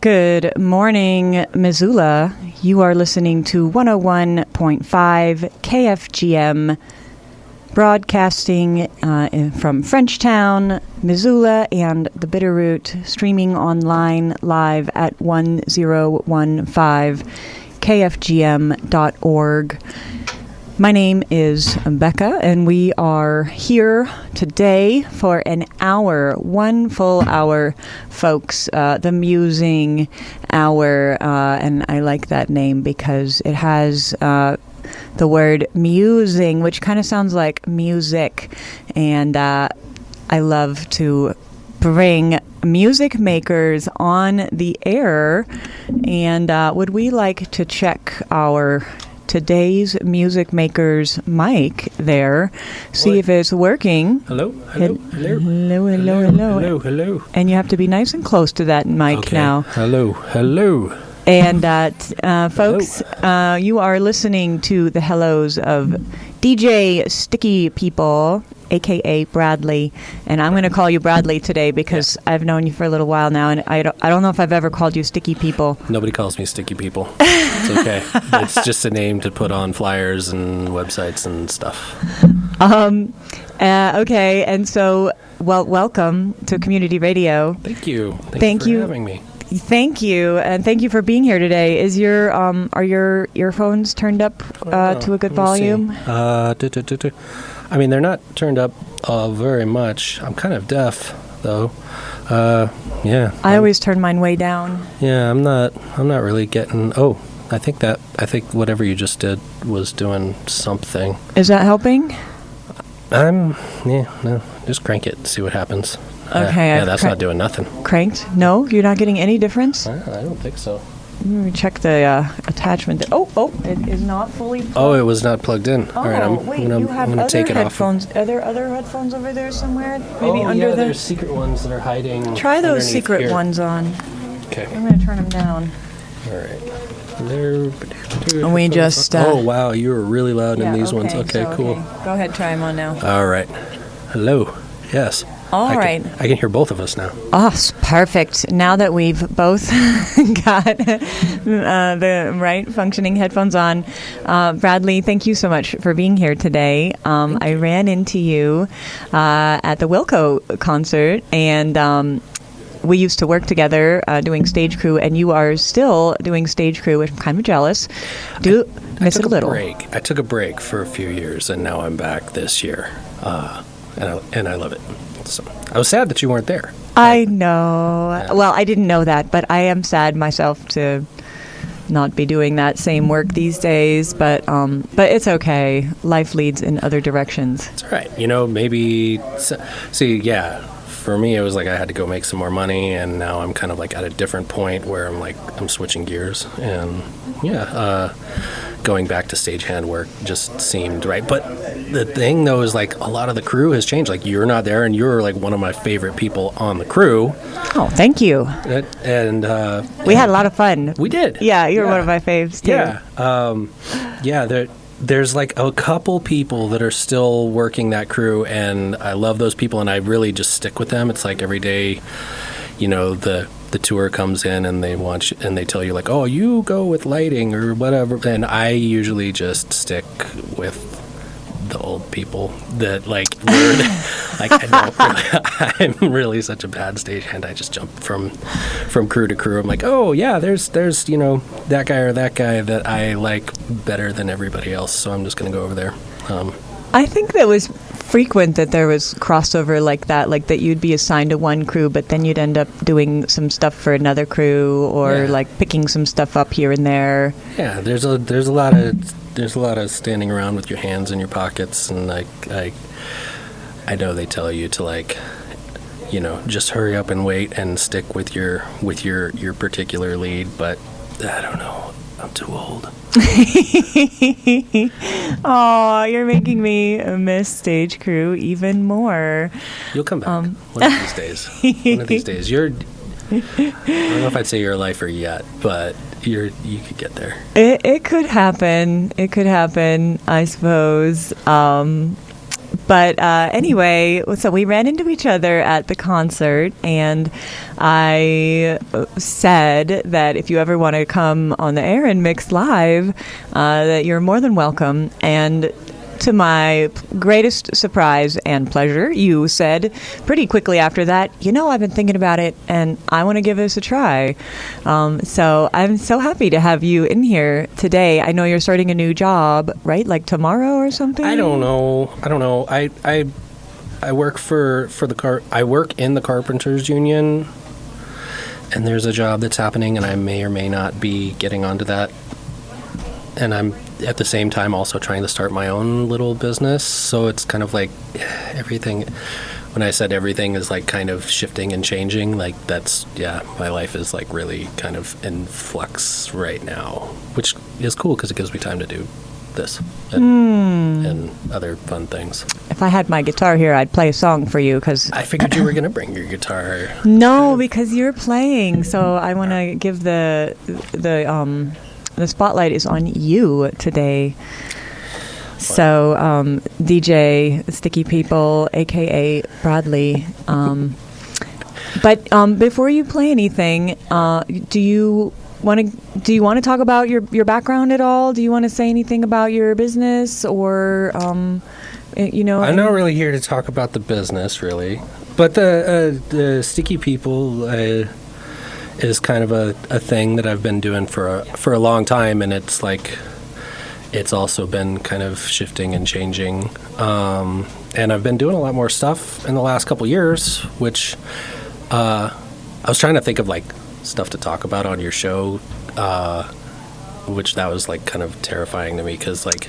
Good morning, Missoula. You are listening to 101.5 KFGM, broadcasting from Frenchtown, Missoula, and the Bitterroot, streaming online live at 1015kfgm.org. My name is Becca, and we are here today for an hour, one full hour, folks, the Musing Hour, and I like that name because it has the word musing, which kind of sounds like music, and I love to bring music makers on the air, and would we like to check our today's music maker's mic there, see if it's working. Hello. And you have to be nice and close to that mic now. Hello. And folks, you are listening to the hellos of DJ Sticky People, AKA Bradley, and I'm going to call you Bradley today because I've known you for a little while now, and I don't know if I've ever called you Sticky People. Nobody calls me Sticky People. It's okay. It's just a name to put on flyers and websites and stuff. Okay, and so, welcome to Community Radio. Thank you. Thank you for having me. Thank you, and thank you for being here today. Is your are your earphones turned up to a good volume? I mean, they're not turned up very much. I'm kind of deaf, though. Yeah. I always turn mine way down. Yeah, I'm not really getting. Oh, I think whatever you just did was doing something. Is that helping? No. Just crank it and see what happens. Okay. That's not doing nothing. Cranked? No, you're not getting any difference. I don't think so. Let me check the attachment. Oh, it is not fully plugged. Oh, it was not plugged in. Oh, all right, I'm gonna take it headphones. off. Are there other headphones over there somewhere? Maybe under there's secret ones that are hiding. Try those secret ones on. Okay. I'm gonna turn them down. All right. And we just. Oh wow, you were really loud in these ones. Okay, cool. Go ahead, try them on now. All right. Hello. Yes. All right. I can hear both of us now. Oh, perfect. Now that we've both got the right functioning headphones on. Bradley, thank you so much for being here today. I ran into you at the Wilco concert, and we used to work together doing stage crew, and you are still doing stage crew, which I'm kind of jealous. Miss it a little. I took a break for a few years, and now I'm back this year, and I love it. So I was sad that you weren't there. I know. Yeah. Well, I didn't know that, but I am sad myself to not be doing that same work these days. But it's okay. Life leads in other directions. That's all right. Maybe for me, it was like I had to go make some more money, and now I'm kind of like at a different point where I'm switching gears, and going back to stagehand work just seemed right. But the thing, though, is like a lot of the crew has changed. Like, you're not there, and you're like one of my favorite people on the crew. Oh, thank you. And we had a lot of fun. We did. Yeah, you're one of my faves too. Yeah. There's like a couple people that are still working that crew, and I love those people, and I really just stick with them. It's like every day, the tour comes in and they want you, and they tell you like, oh, you go with lighting or whatever, and I usually just stick with the old people that like I'm really such a bad stagehand. I just jump from crew to crew. I'm like, oh yeah, there's that guy or that guy that I like better than everybody else, so I'm just gonna go over there. I think that was frequent that there was crossover like that you'd be assigned to one crew, but then you'd end up doing some stuff for another crew, or like picking some stuff up here and there. Yeah, there's a lot of standing around with your hands in your pockets, and I know they tell you to just hurry up and wait and stick with your particular lead, but I don't know. I'm too old. Oh, you're making me miss stage crew even more. You'll come back one of these days. One of these days. I don't know if I'd say you're a lifer yet, but you could get there. It could happen. I suppose. But anyway, so we ran into each other at the concert, and I said that if you ever want to come on the air and mix live, that you're more than welcome. And to my greatest surprise and pleasure, you said pretty quickly after that, I've been thinking about it and I want to give this a try. So I'm so happy to have you in here today. I know you're starting a new job, right? Like tomorrow or something? I don't know. I work I work in the Carpenters Union, and there's a job that's happening, and I may or may not be getting onto that. And I'm at the same time also trying to start my own little business. So it's kind of like everything. When I said everything is like kind of shifting and changing, like my life is like really kind of in flux right now, which is cool because it gives me time to do this and other fun things. If I had my guitar here, I'd play a song for you because I figured you were going to bring your guitar. No, because you're playing. So I want to give the spotlight is on you today. So, DJ Sticky People, AKA Bradley. But before you play anything, do you want to talk about your background at all? Do you want to say anything about your business, or I'm not really here to talk about the business, really. But the Sticky People is kind of a thing that I've been doing for a long time, and it's like it's also been kind of shifting and changing. And I've been doing a lot more stuff in the last couple years, which I was trying to think of like stuff to talk about on your show, which that was like kind of terrifying to me because like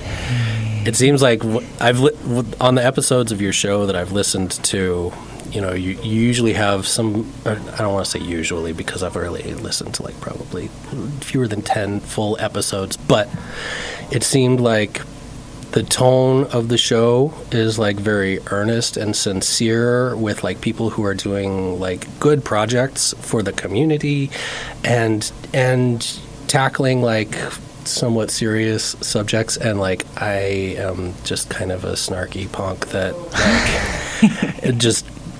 it seems like on the episodes of your show that I've listened to, you usually have some, I don't want to say usually because I've really listened to like probably fewer than 10 full episodes, but it seemed like the tone of the show is like very earnest and sincere with like people who are doing like good projects for the community and tackling like somewhat serious subjects, and like I am just kind of a snarky punk that like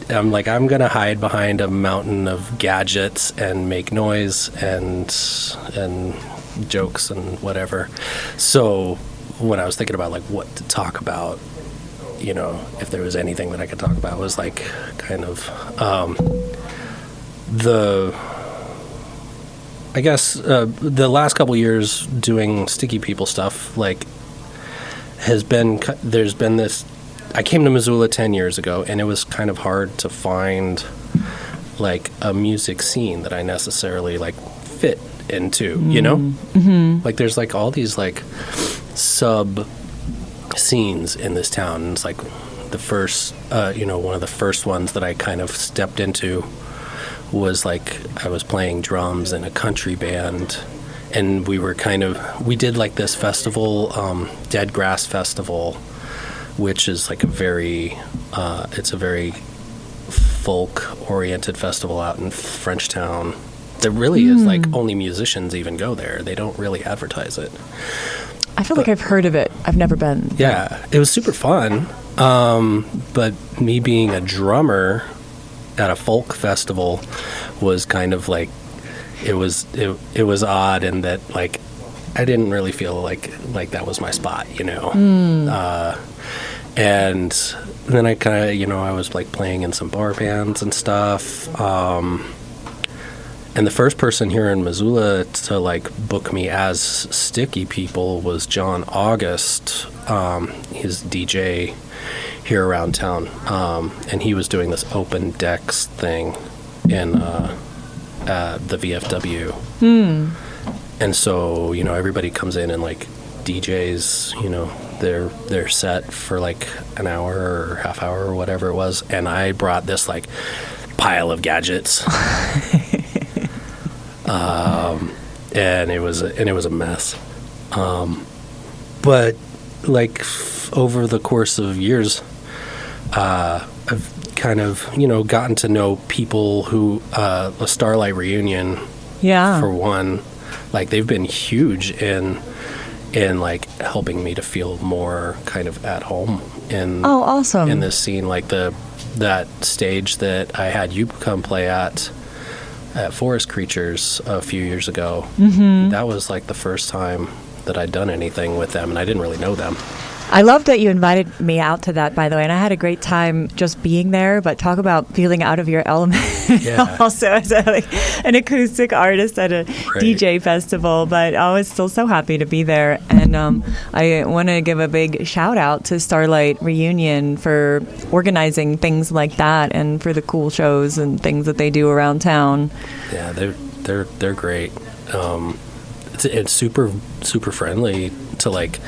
I'm like, I'm gonna hide behind a mountain of gadgets and make noise and jokes and whatever. So when I was thinking about like what to talk about, if there was anything that I could talk about, was like kind of the last couple years doing Sticky People stuff, like there's been this. I came to Missoula 10 years ago, and it was kind of hard to find like a music scene that I necessarily like fit into, Mm-hmm. Like there's like all these like sub scenes in this town. And it's like the first, one of the first ones that I kind of stepped into was like I was playing drums in a country band, and we did like this festival, Dead Grass Festival, which is like it's a very folk-oriented festival out in Frenchtown. There really is like only musicians even go there. They don't really advertise it. I feel like I've heard of it. I've never been. Yeah, it was super fun. But me being a drummer at a folk festival was kind of like it was odd in that like I didn't really feel like that was my spot, and then I kind of, I was like playing in some bar bands and stuff. And the first person here in Missoula to like book me as Sticky People was John August. His DJ here around town. And he was doing this open decks thing in the VFW. And so, everybody comes in and like DJs, their set for like an hour or half hour or whatever it was, and I brought this like pile of gadgets, and it was a mess. But like over the course of years, I've kind of gotten to know people who a Starlight Reunion, for one, like they've been huge in in like helping me to feel more kind of at home in awesome in this scene. Like that stage that I had you come play at Forest Creatures a few years ago. That was like the first time that I'd done anything with them, and I didn't really know them. I love that you invited me out to that, by the way, and I had a great time just being there. But talk about feeling out of your element. Yeah. Also as an acoustic artist at a DJ festival. But I was still so happy to be there. And I want to give a big shout out to Starlight Reunion for organizing things like that and for the cool shows and things that they do around town. Yeah, they're great. It's super friendly to like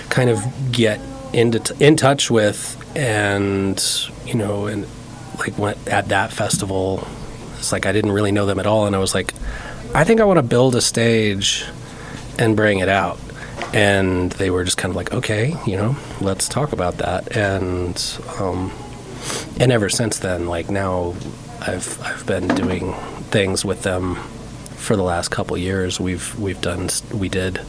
kind of get in touch with, and and like went at that festival. It's like I didn't really know them at all, and I was like, I think I want to build a stage and bring it out. And they were just kind of like, okay, let's talk about that. And ever since then, like now I've been doing things with them for the last couple of years. We did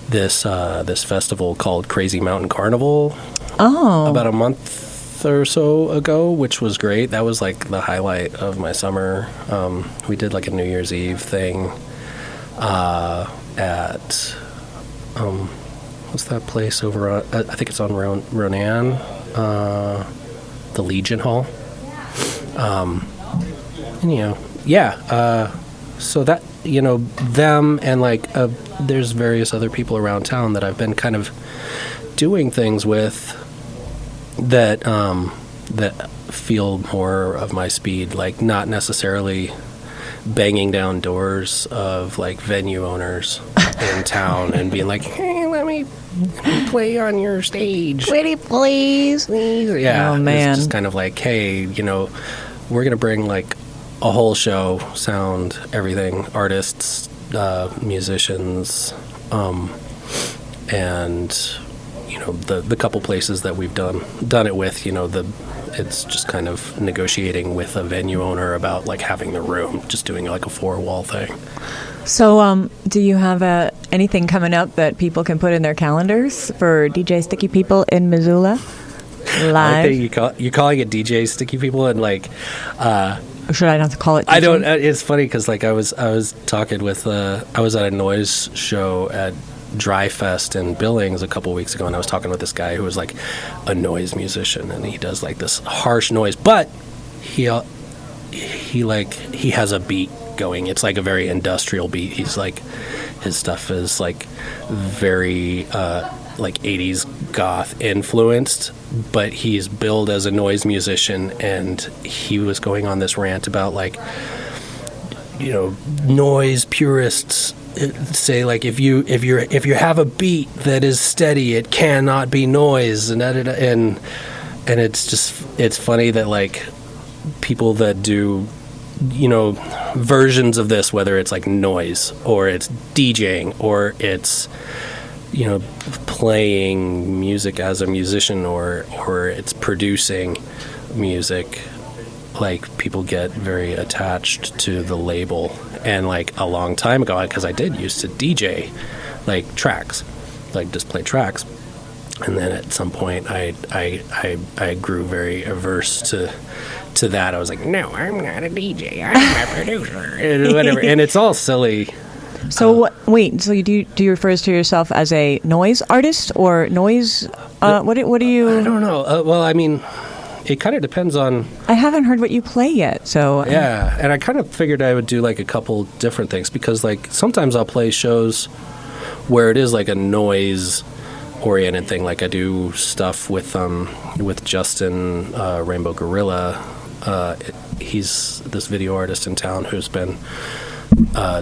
this festival called Crazy Mountain Carnival about a month or so ago, which was great. That was like the highlight of my summer. We did like a New Year's Eve thing at what's that place over on, I think it's on Ronan, the Legion Hall. So that, them and like there's various other people around town that I've been kind of doing things with that that feel more of my speed, like not necessarily banging down doors of like venue owners in town and being like, hey, let me play on your stage. Pretty please. Yeah. Oh, man. It's just kind of like, hey, we're going to bring like a whole show, sound, everything, artists, musicians, and the couple places that we've done it with, it's just kind of negotiating with a venue owner about like having the room, just doing like a 4-wall thing. So, do you have anything coming up that people can put in their calendars for DJ Sticky People in Missoula? Live. I think you're calling it DJ Sticky People, and like, should I not call it DJ? I don't. It's funny because like I was talking with I was at a noise show at Dry Fest in Billings a couple weeks ago, and I was talking with this guy who was like a noise musician, and he does like this harsh noise, but he has a beat going. It's like a very industrial beat. He's like, his stuff is like very like 80s goth influenced, but he's billed as a noise musician, and he was going on this rant about like, noise purists say like if you have a beat that is steady, it cannot be noise, and it's funny that like people that do versions of this, whether it's like noise or it's DJing or it's playing music as a musician or it's producing music, like people get very attached to the label. And like a long time ago, because I did used to DJ like tracks, like just play tracks, and then at some point I grew very averse to that. I was like, no, I'm not a DJ, I'm a producer, and whatever. And it's all silly. So wait, so you do you refer to yourself as a noise artist or noise? What do you? I don't know. Well, I mean, it kind of depends on. I haven't heard what you play yet, so. Yeah, and I kind of figured I would do like a couple different things, because like sometimes I'll play shows where it is like a noise oriented thing. Like I do stuff with Justin Rainbow Gorilla. He's this video artist in town who's been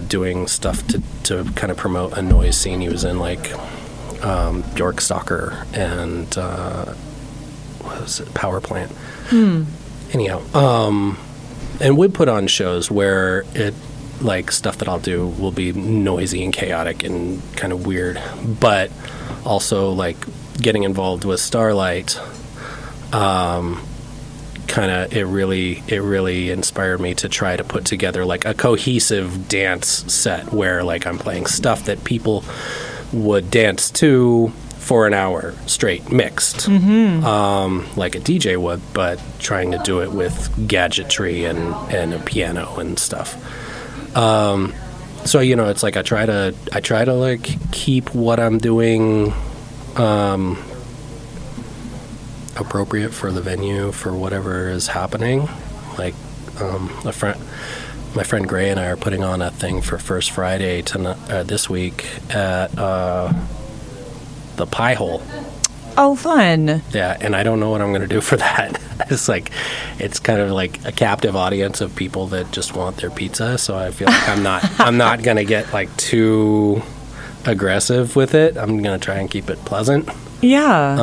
doing stuff to kind of promote a noise scene. He was in like York Stalker and what was it, Power Plant. Anyhow, and we put on shows where it like stuff that I'll do will be noisy and chaotic and kind of weird, but also like getting involved with Starlight. It really inspired me to try to put together like a cohesive dance set where like I'm playing stuff that people would dance to for an hour straight, mixed, like a DJ would, but trying to do it with gadgetry and a piano and stuff. So it's like I try to like keep what I'm doing appropriate for the venue, for whatever is happening. Like my friend Gray and I are putting on a thing for First Friday this week at the Pie Hole. Oh, fun. Yeah, and I don't know what I'm going to do for that. It's kind of like a captive audience of people that just want their pizza, so I feel like I'm not going to get like too aggressive with it. I'm going to try and keep it pleasant. Yeah.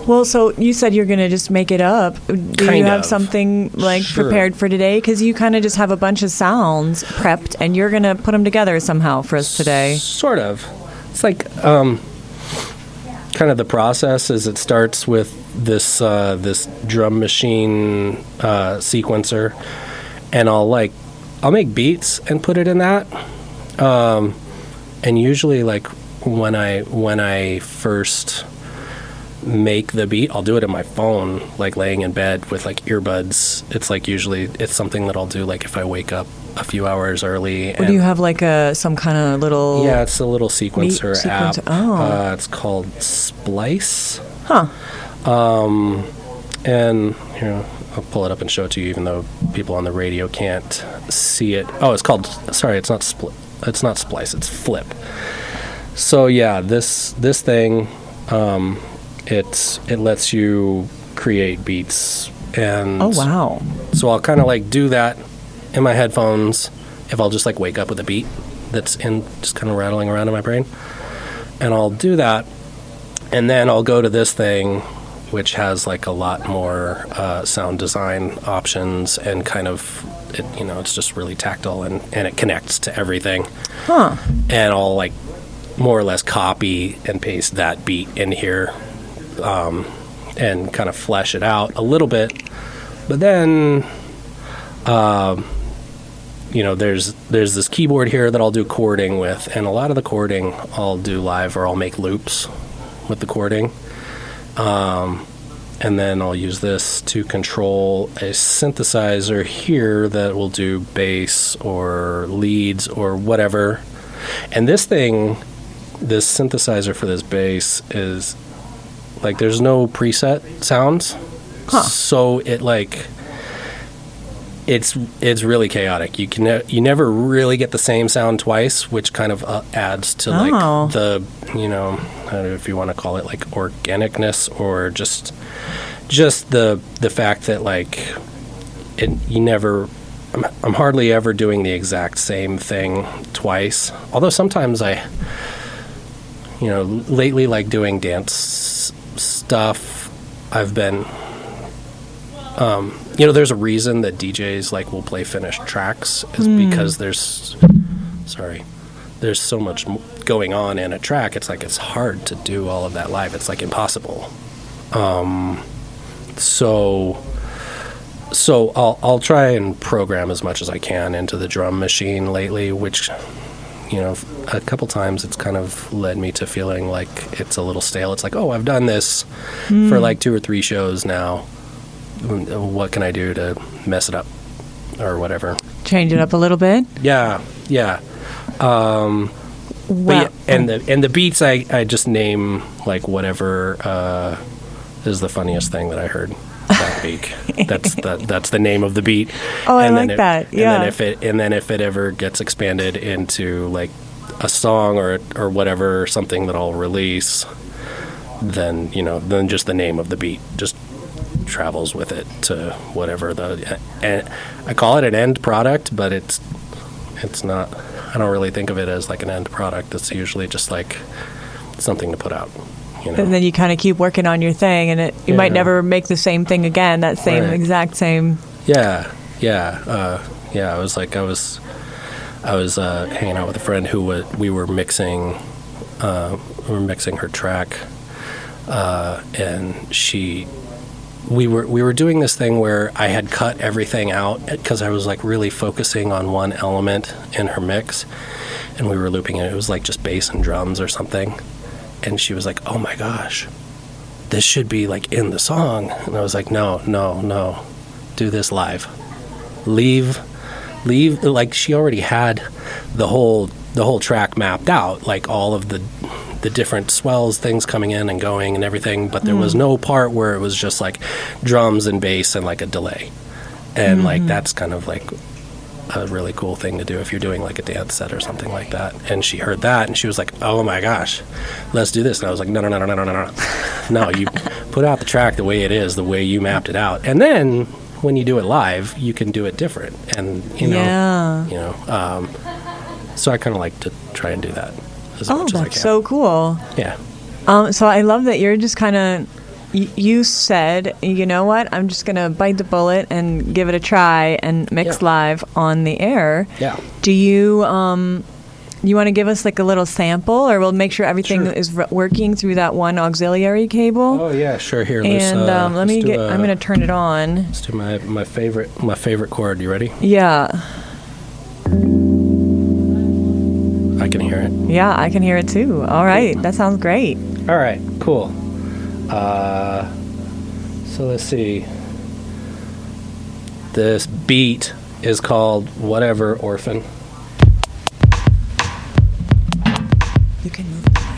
Well, so you said you're going to just make it up. Do you have something like prepared for today? Because you kind of just have a bunch of sounds prepped, and you're going to put them together somehow for us today. Sort of. It's like kind of the process is it starts with this drum machine sequencer, and I'll make beats and put it in that. And usually, like when I first make the beat, I'll do it on my phone, like laying in bed with like earbuds. It's like usually it's something that I'll do like if I wake up a few hours early. Or do you have like some kind of little... Yeah, it's a little sequencer app. Oh. It's called Splice. Huh. And I'll pull it up and show it to you, even though people on the radio can't see it. Oh, it's called... Sorry, it's not Splice. It's Flip. So yeah, this thing, it lets you create beats. And oh, wow. So I'll kind of like do that in my headphones if I'll just like wake up with a beat that's just kind of rattling around in my brain. And I'll do that. And then I'll go to this thing, which has like a lot more sound design options and kind of, it's just really tactile and it connects to everything. Huh. And I'll like more or less copy and paste that beat in here and kind of flesh it out a little bit. But then, there's this keyboard here that I'll do chording with, and a lot of the chording I'll do live, or I'll make loops with the chording. And then I'll use this to control a synthesizer here that will do bass or leads or whatever. And this synthesizer for this bass is like there's no preset sounds. Huh. So it like it's really chaotic. You never really get the same sound twice, which kind of adds to like the I don't know if you want to call it like organicness or just the fact that like I'm hardly ever doing the exact same thing twice. Although sometimes lately, like doing dance stuff, I've been, there's a reason that DJs like will play finished tracks is because there's so much going on in a track. It's like it's hard to do all of that live. It's like impossible. So I'll try and program as much as I can into the drum machine lately, which, a couple times it's kind of led me to feeling like it's a little stale. It's like, oh, I've done this for like 2 or 3 shows now. What can I do to mess it up or whatever? Change it up a little bit? Yeah. But yeah, and the beats I just name like whatever is the funniest thing that I heard that week. That's the name of the beat. Oh, I like that. Yeah. And then if it ever gets expanded into like a song or whatever, something that I'll release, then then just the name of the beat just travels with it to whatever and I call it an end product, but it's not. I don't really think of it as like an end product. It's usually just like something to put out. And then you kind of keep working on your thing, and you might never make the same thing again. That same exact same. Yeah. I was hanging out with a friend who we were mixing her track, and we were doing this thing where I had cut everything out because I was like really focusing on one element in her mix. and we were looping it. It was like just bass and drums or something. And she was like, oh my gosh, this should be like in the song. And I was like, no, do this live. Leave, like she already had the whole track mapped out, like all of the different swells, things coming in and going and everything, but there was no part where it was just like drums and bass and like a delay. And like that's kind of like a really cool thing to do if you're doing like a dance set or something like that. And she heard that and she was like, oh my gosh, let's do this. And I was like, no. No, you put out the track the way it is, the way you mapped it out. And then when you do it live, you can do it different. And so I kind of like to try and do that as much as I can. That's so cool. Yeah. So I love that you're just kind of, you said, you know what, I'm just going to bite the bullet and give it a try and mix live on the air. Yeah. Do you, you want to give us like a little sample, or we'll make sure everything is working through that one auxiliary cable? Oh yeah, sure. Here, and I'm going to turn it on. Let's do my favorite chord. You ready? Yeah. I can hear it. Yeah, I can hear it too. All right, that sounds great. All right, cool. So let's see. This beat is called Whatever, Orphan. You can move the mic.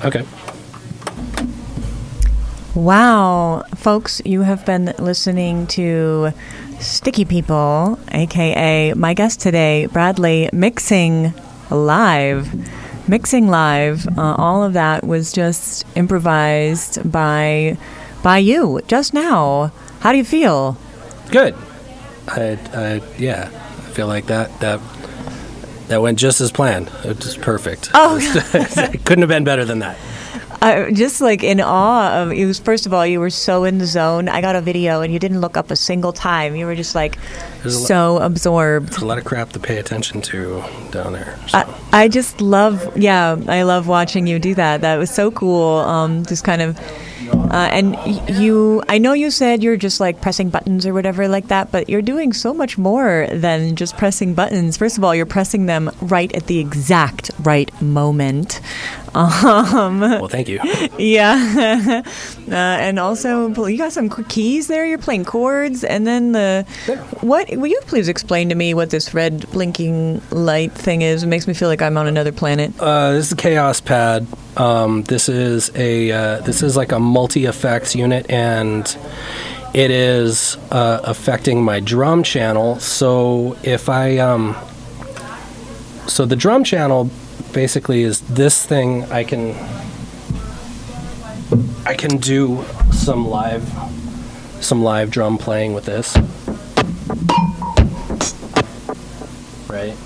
Okay. Wow. Folks, you have been listening to Sticky People, a.k.a. my guest today, Bradley, mixing live. All of that was just improvised by you just now. How do you feel? Good. I feel like that went just as planned. It was perfect. Oh, it couldn't have been better than that. Just like in awe of you. First of all, you were so in the zone. I got a video and you didn't look up a single time. You were just like so absorbed. There's a lot of crap to pay attention to down there. So. I just love, I love watching you do that. That was so cool. Just kind of, and I know you said you're just like pressing buttons or whatever like that, but you're doing so much more than just pressing buttons. First of all, you're pressing them right at the exact right moment. Well, thank you. Yeah. And also, you got some keys there. You're playing chords. And then will you please explain to me what this red blinking light thing is? It makes me feel like I'm on another planet. This is a Chaos Pad. This is like a multi-effects unit, and it is affecting my drum channel. So if so the drum channel basically is this thing. I can do some live drum playing with this, right?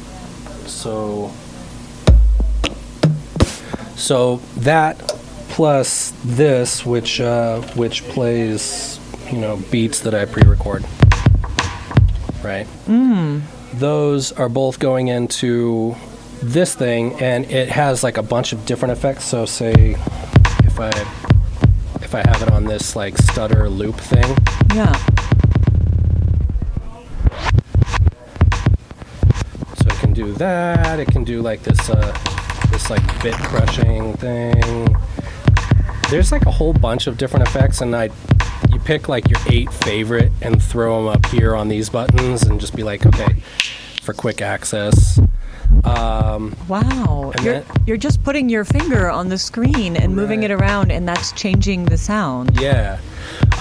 So that plus this, which plays, beats that I pre-record, right? Those are both going into this thing, and it has like a bunch of different effects. So say if I have it on this like stutter loop thing. Yeah. So it can do that. It can do like this like bit crushing thing. There's like a whole bunch of different effects, and you pick like your 8 favorite and throw them up here on these buttons, and just be like, okay, for quick access. Wow. You're just putting your finger on the screen and moving it around, and that's changing the sound. Yeah.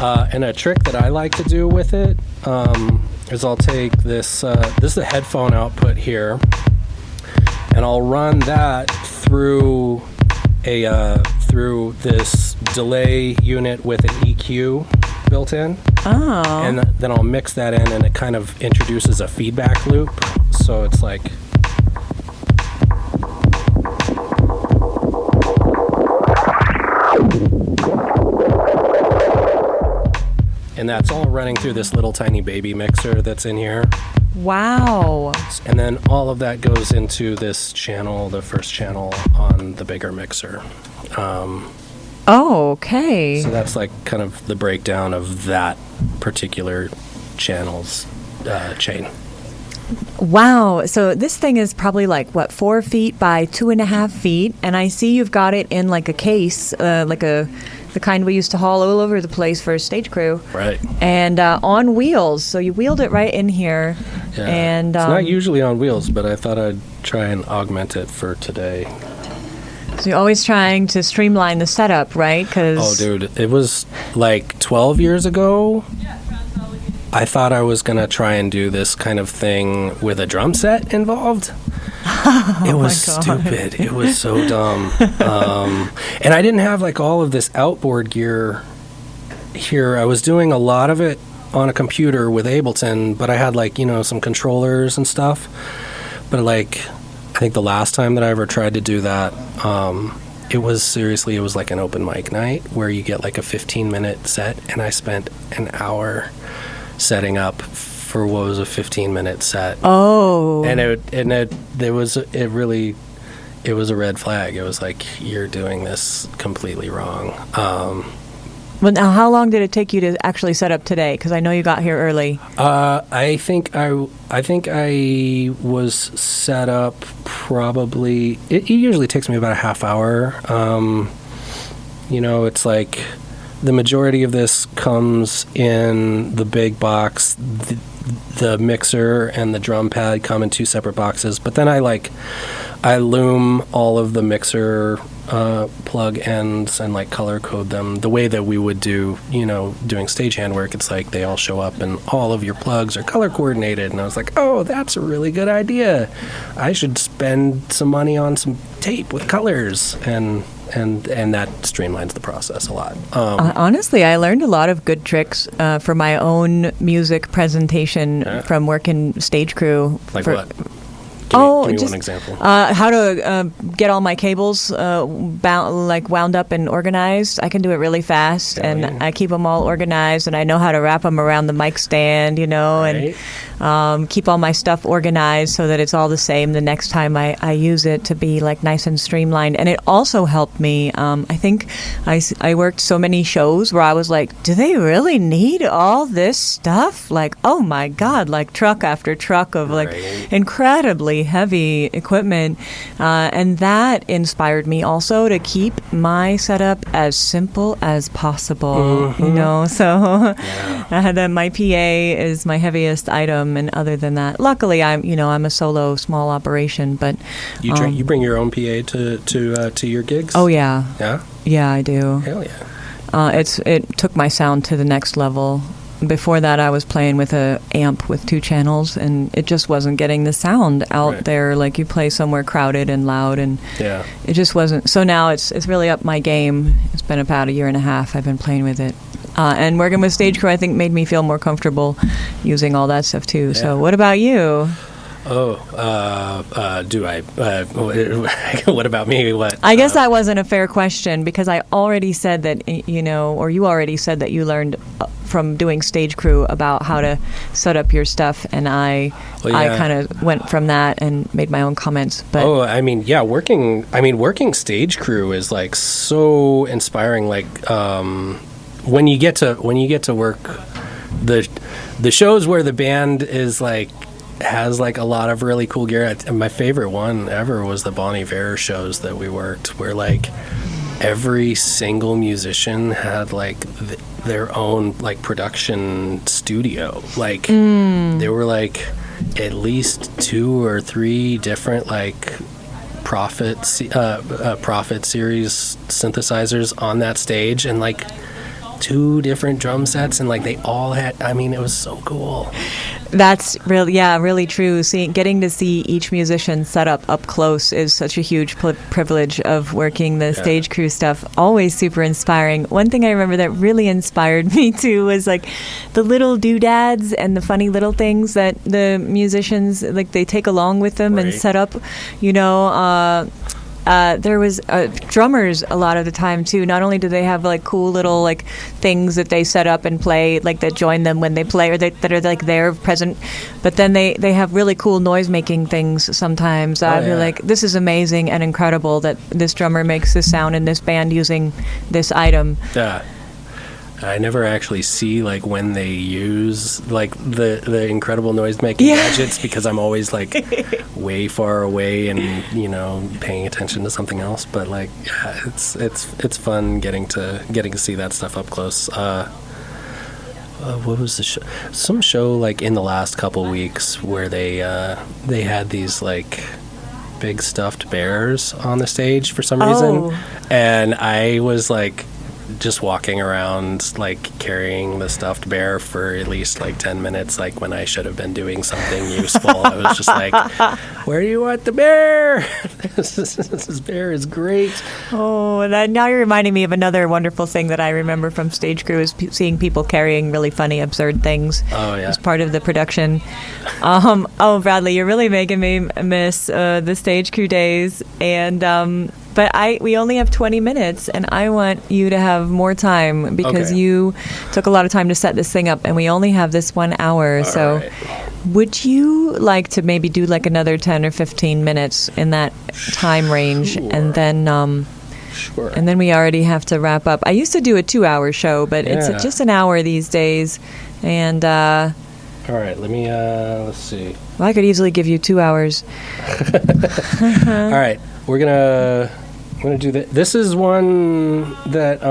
And a trick that I like to do with it is I'll take this is the headphone output here, and I'll run that through through this delay unit with an EQ built in. Oh. And then I'll mix that in, and it kind of introduces a feedback loop. So it's like, and that's all running through this little tiny baby mixer that's in here. Wow. And then all of that goes into this channel, the first channel on the bigger mixer. Okay. So that's like kind of the breakdown of that particular channel's chain. Wow. So this thing is probably like, 4 feet by 2.5 feet. And I see you've got it in like a case, the kind we used to haul all over the place for a stage crew. Right. And on wheels. So you wheeled it right in here. Yeah. And it's not usually on wheels, but I thought I'd try and augment it for today. So you're always trying to streamline the setup, right? Oh, dude, it was like 12 years ago. I thought I was going to try and do this kind of thing with a drum set involved. It was stupid. It was so dumb. And I didn't have like all of this outboard gear here. I was doing a lot of it on a computer with Ableton, but I had like, some controllers and stuff. But like, I think the last time that I ever tried to do that, it was like an open mic night where you get like a 15-minute set, and I spent an hour setting up for what was a 15-minute set. Oh. And it was a red flag. It was like, you're doing this completely wrong. Well, now, how long did it take you to actually set up today? Because I know you got here early. I think I was set up probably. It usually takes me about a half hour. It's like the majority of this comes in the big box. The mixer and the drum pad come in 2 separate boxes. But then I loom all of the mixer plug ends and like color code them the way that we would do, doing stagehand work. It's like they all show up and all of your plugs are color coordinated. And I was like, oh, that's a really good idea. I should spend some money on some tape with colors, and that streamlines the process a lot. Honestly, I learned a lot of good tricks for my own music presentation from working stage crew. Like what? Give me one example. How to get all my cables wound up and organized. I can do it really fast, I keep them all organized, and I know how to wrap them around the mic stand, Right. and keep all my stuff organized so that it's all the same the next time I use it, to be like nice and streamlined. And it also helped me. I think I worked so many shows where I was like, do they really need all this stuff? Like, oh my God, like truck after truck of like incredibly heavy equipment, and that inspired me also to keep my setup as simple as possible. So my PA is my heaviest item, and other than that, luckily I'm a solo small operation. But you bring your own PA to your gigs? Oh yeah, I do. Hell yeah. It took my sound to the next level. Before that, I was playing with a amp with 2 channels, and it just wasn't getting the sound out there. Like you play somewhere crowded and loud, and it just wasn't. So now it's really up my game. It's been about a year and a half I've been playing with it. And working with stage crew, I think, made me feel more comfortable using all that stuff too. Yeah. So what about you? Do I? What about me? What? I guess that wasn't a fair question, because I already said that, or you already said that you learned from doing stage crew about how to set up your stuff, and I kind of went from that and made my own comments. But working stage crew is like so inspiring. Like when you get to work the shows where the band is like has like a lot of really cool gear. My favorite one ever was the Bon Iver shows that we worked, where like every single musician had like their own like production studio. Like there were like at least 2 or 3 different like Prophet series synthesizers on that stage, and like 2 different drum sets, and like they all had, it was so cool. That's really true. Getting to see each musician set up close is such a huge privilege of working the stage crew stuff. Always super inspiring. One thing I remember that really inspired me too was like the little doodads and the funny little things that the musicians like they take along with them and set up. There was drummers a lot of the time too. Not only do they have like cool little like things that they set up and play, like that join them when they play, or that are like there present, but then they have really cool noise making things sometimes. I feel like this is amazing and incredible that this drummer makes this sound in this band using this item. Yeah. I never actually see like when they use like the incredible noise making gadgets, because I'm always like way far away and paying attention to something else. But like it's fun getting to see that stuff up close. What was the show? Some show like in the last couple weeks where they had these like big stuffed bears on the stage for some reason, and I was like just walking around like carrying the stuffed bear for at least like 10 minutes, like when I should have been doing something useful. I was just like, where do you want the bear? This bear is great. Now you're reminding me of another wonderful thing that I remember from stage crew is seeing people carrying really funny, absurd things as part of the production. Bradley, you're really making me miss the stage crew days, and but we only have 20 minutes, and I want you to have more time, because you took a lot of time to set this thing up, and we only have this 1 hour. All so right. Would you like to maybe do like another 10 or 15 minutes in that time range? Sure. And then Sure. And then we already have to wrap up. I used to do a 2-hour show, but it's just an hour these days. And all right, let's see. Well, I could easily give you 2 hours. All right, we're gonna do that. This is one that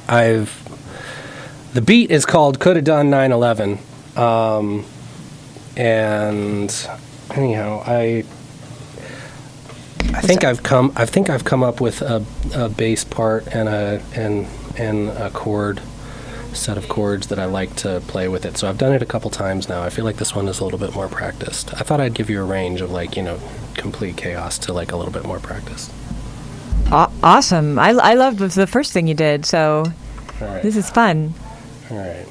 I've the beat is called Coulda Dun 9/11, and anyhow I think I've come up with a bass part and a chord set of chords that I like to play with it. So I've done it a couple times now. I feel like this one is a little bit more practiced. I thought I'd give you a range of like, complete chaos to like a little bit more practice. Awesome. I loved the first thing you did, so All right. this is fun. All right.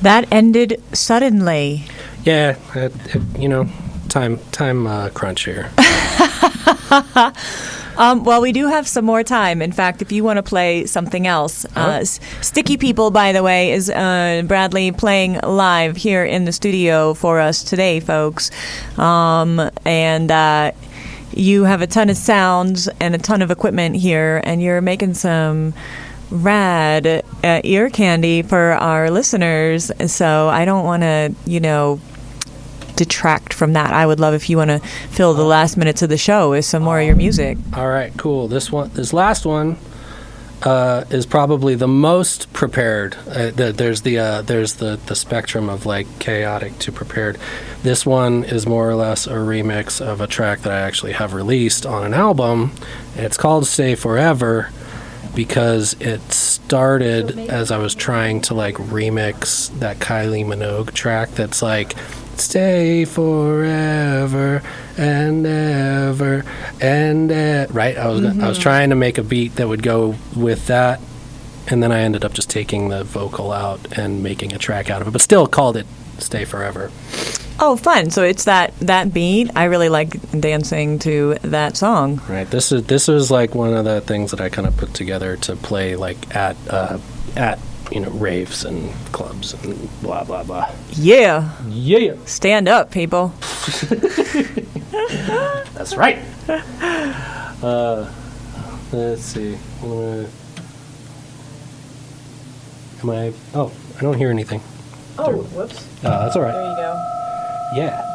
That ended suddenly. Yeah, time crunch here. Well, we do have some more time. In fact, if you want to play something else, Sticky People, by the way, is Bradley playing live here in the studio for us today, folks. And you have a ton of sounds and a ton of equipment here, and you're making some rad ear candy for our listeners. So I don't want to, detract from that. I would love if you want to fill the last minutes of the show with some more of your music. All right, cool. This last one is probably the most prepared. There's the spectrum of like chaotic to prepared. This one is more or less a remix of a track that I actually have released on an album. And it's called Stay Forever because it started as I was trying to like remix that Kylie Minogue track that's like stay forever and ever and right. I was trying to make a beat that would go with that, and then I ended up just taking the vocal out and making a track out of it, but still called it Stay Forever. Oh, fun. So it's that beat. I really like dancing to that song. Right. This is like one of the things that I kind of put together to play like at raves and clubs and blah, blah, blah. Yeah. Yeah. Stand up, people. That's right. Let's see. I don't hear anything. Oh, whoops. That's all right. There you go. Yeah.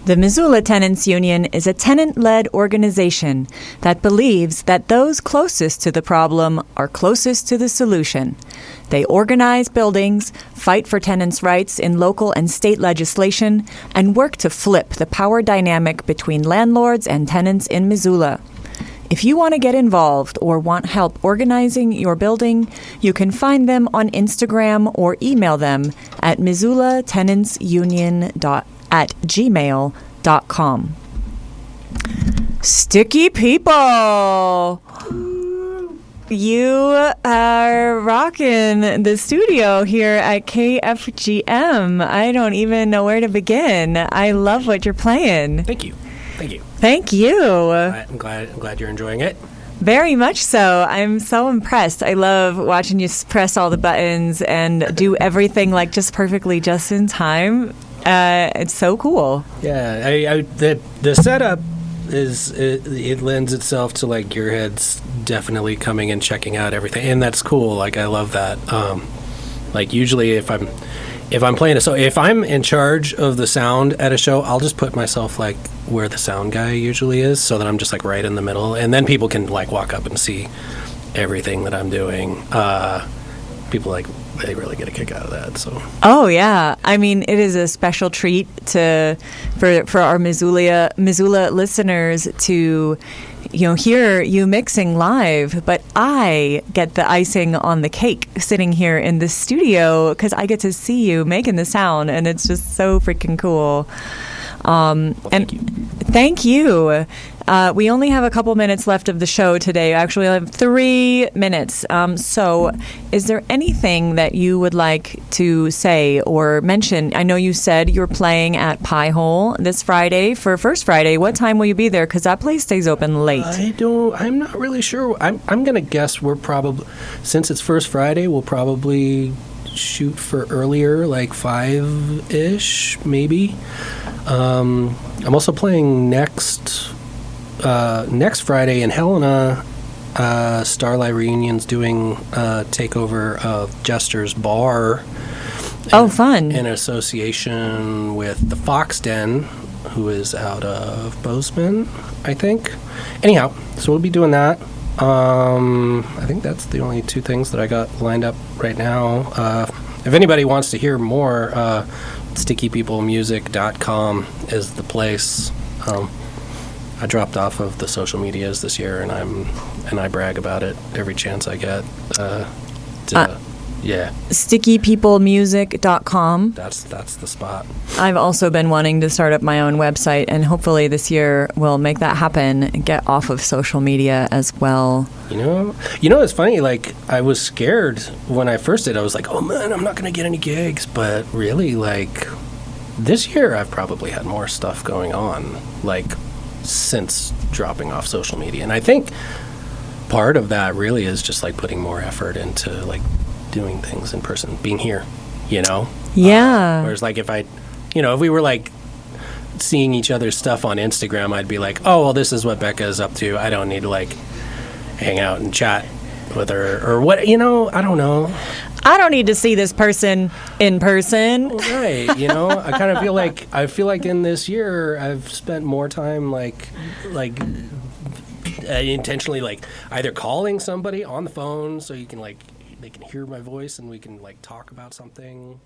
The Missoula Tenants Union is a tenant-led organization that believes that those closest to the problem are closest to the solution. They organize buildings, fight for tenants' rights in local and state legislation, and work to flip the power dynamic between landlords and tenants in Missoula. If you want to get involved or want help organizing your building, you can find them on Instagram or email them at missoulatenantsunion@gmail.com. Sticky people! You are rocking the studio here at KFGM. I don't even know where to begin. I love what you're playing. Thank you. Thank you. Thank you. I'm glad you're enjoying it. Very much so. I'm so impressed. I love watching you press all the buttons and do everything like just perfectly, just in time. It's so cool. Yeah, the setup it lends itself to like gearheads definitely coming and checking out everything, and that's cool. Like I love that. Like usually if I'm playing if I'm in charge of the sound at a show, I'll just put myself like where the sound guy usually is, so that I'm just like right in the middle, and then people can like walk up and see everything that I'm doing. People they really get a kick out of that. So. Oh yeah, I mean it is a special treat for our Missoula listeners to hear you mixing live, but I get the icing on the cake sitting here in the studio because I get to see you making the sound, and it's just so freaking cool. Thank you. We only have a couple minutes left of the show today. Actually, I have 3 minutes. So is there anything that you would like to say or mention? I know you said you're playing at Pie Hole this Friday for First Friday. What time will you be there? Because that place stays open late. I'm not really sure. I'm going to guess we're probably, since it's First Friday, we'll probably shoot for earlier, like 5-ish, maybe. I'm also playing next Friday in Helena. Starlight Reunion's doing a takeover of Jester's Bar. Fun. In association with the Fox Den, who is out of Bozeman, I think. Anyhow, so we'll be doing that. I think that's the only 2 things that I got lined up right now. If anybody wants to hear more, stickypeoplemusic.com is the place. I dropped off of the social medias this year, and I brag about it every chance I get. Yeah. Stickypeoplemusic.com. That's the spot. I've also been wanting to start up my own website, and hopefully this year we'll make that happen and get off of social media as well. It's funny, like I was scared when I first did. I was like, oh man, I'm not going to get any gigs. But really, like this year I've probably had more stuff going on, like since dropping off social media. And I think part of that really is just like putting more effort into like doing things in person, being here, Yeah. Whereas like if we were like seeing each other's stuff on Instagram, I'd be like, oh, well, this is what Becca is up to. I don't need to like hang out and chat with her or what, I don't know. I don't need to see this person in person. Right. I kind of feel like in this year I've spent more time intentionally either calling somebody on the phone so you can they can hear my voice and we can talk about something.